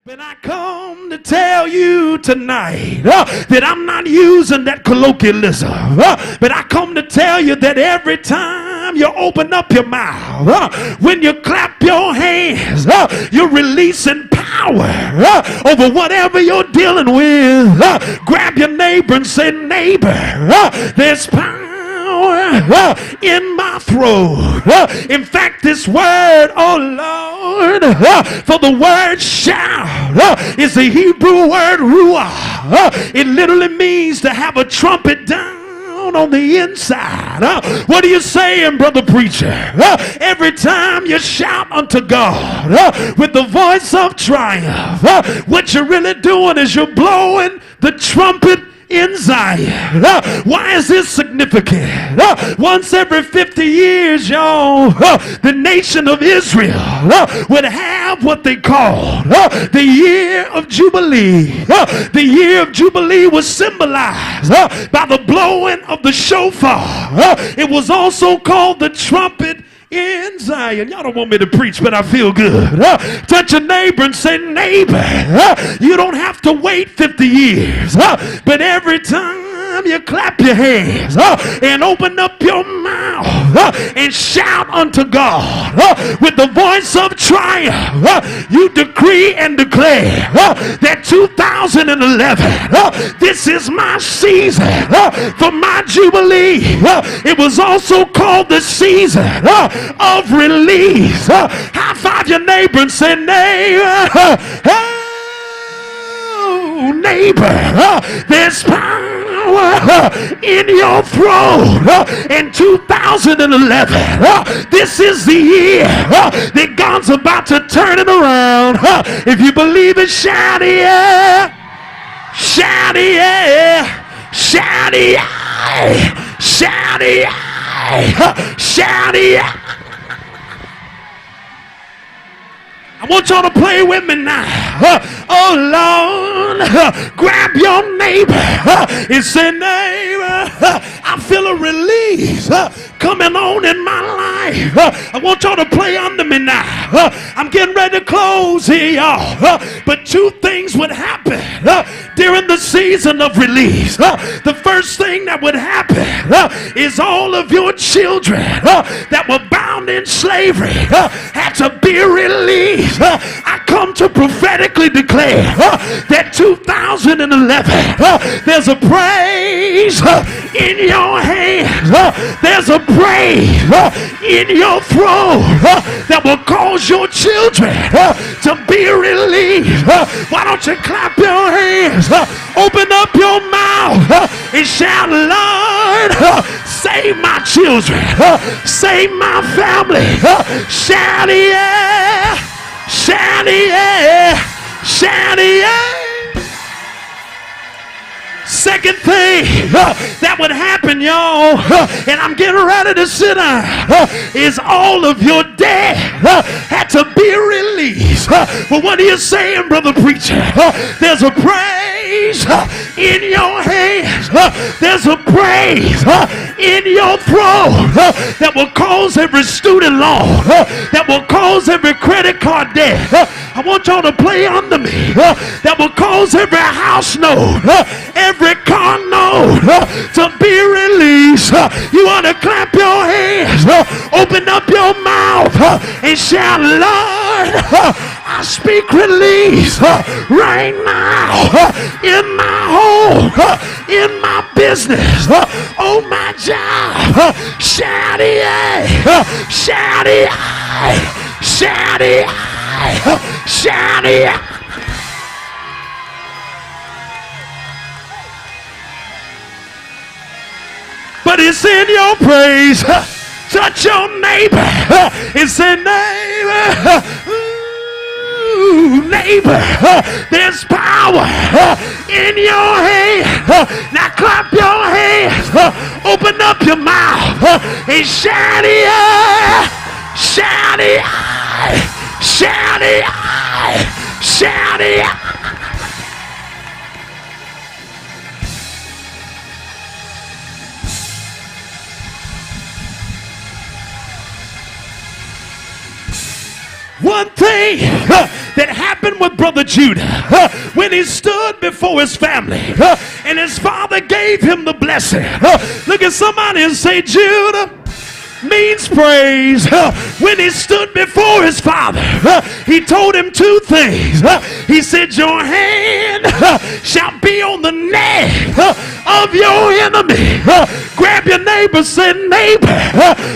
But I come to tell you tonight that I'm not using that colloquialism. But I come to tell you that every time you open up your mouth, when you clap your hands, you're releasing power over whatever you're dealing with. Grab your neighbor and say, neighbor, there's power in my throat. In fact, this word, oh Lord, for the word shout is the Hebrew word ruah. It literally means to have a trumpet down on the inside. What are you saying, brother preacher? Every time you shout unto God with the voice of triumph, what you're really doing is you're blowing the trumpet in Zion. Why is this significant? Once every 50 years, y'all, the nation of Israel would have what they called the year of Jubilee. The year of Jubilee was symbolized by the blowing of the shofar. It was also called the trumpet in Zion. Y'all don't want me to preach, but I feel good. Touch your neighbor and say, neighbor, you don't have to wait 50 years, but every time you clap your hands and open up your mouth and shout unto God with the voice of triumph, you decree and declare that 2011, this is my season for my Jubilee. It was also called the season of release. High five your neighbor and say, neighbor, oh, neighbor, there's power in your throat. In 2011, this is the year that God's about to turn it around. If you believe it, shout yeah, shout yeah, shout yeah, shout yeah, shout yeah. I want y'all to play with me now. Oh Lord, grab your neighbor and say, neighbor, I feel a release coming on in my life. I want y'all to play under me now. I'm getting ready to close here, y'all. But two things would happen during the season of release. The first thing that would happen is all of your children that were bound in slavery had to be released. I come to prophetically declare that 2011, there's a praise in your hands. There's a praise in your throat that will cause your children to be released. Why don't you clap your hands, open up your mouth, and shout, Lord, save my children, save my family. Shout yeah, shout yeah, shout yeah. Second thing that would happen, y'all, and I'm getting ready to sit down, is all of your debt had to be released. But what are you saying, brother preacher? There's a praise in your hands. There's a praise in your throat that will cause every student loan, that will cause every credit card debt. I want y'all to play under me. That will cause every house note, every car note to be released. You want to clap your hands, open up your mouth, and shout, Lord, I speak release right now in my home, in my business, on my job. Shout it, shout it, shout it, shout it. But it's in your praise. Touch your neighbor and say, neighbor, ooh, neighbor, there's power in your hand. Now clap your hands, open up your mouth, and shout it, shout it, shout it, shout it. One thing that happened with Brother Judah when he stood before his family and his father gave him the blessing. Look at somebody and say, Judah means praise. When he stood before his father, he told him two things. He said, your hand shall be on the neck of your enemy. Grab your neighbor, say, neighbor,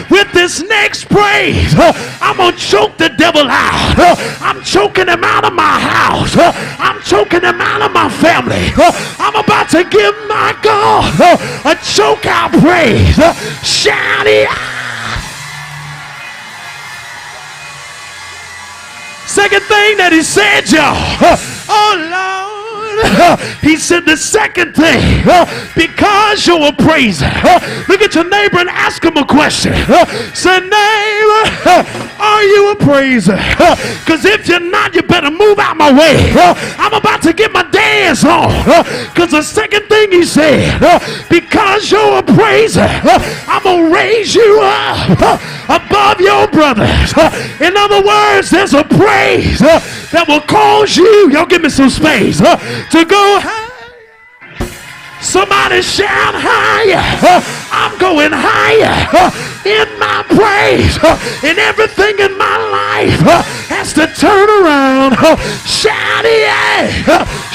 with this next praise, I'm going to choke the devil out. I'm choking him out of my house. I'm choking him out of my family. I'm about to give my God a choke out praise. Shout it out. Second thing that he said, y'all, oh Lord, he said the second thing, because you're a praiser, look at your neighbor and ask him a question. Say, neighbor, are you a praiser? Because if you're not, you better move out my way. I'm about to get my dance on. Because the second thing he said, because you're a praiser, I'm going to raise you up above your brothers. In other words, there's a praise that will cause you, y'all give me some space, to go high. Somebody shout higher. I'm going higher in my praise, and everything in my life has to turn around. Shout it,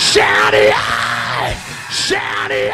shout it, shout it.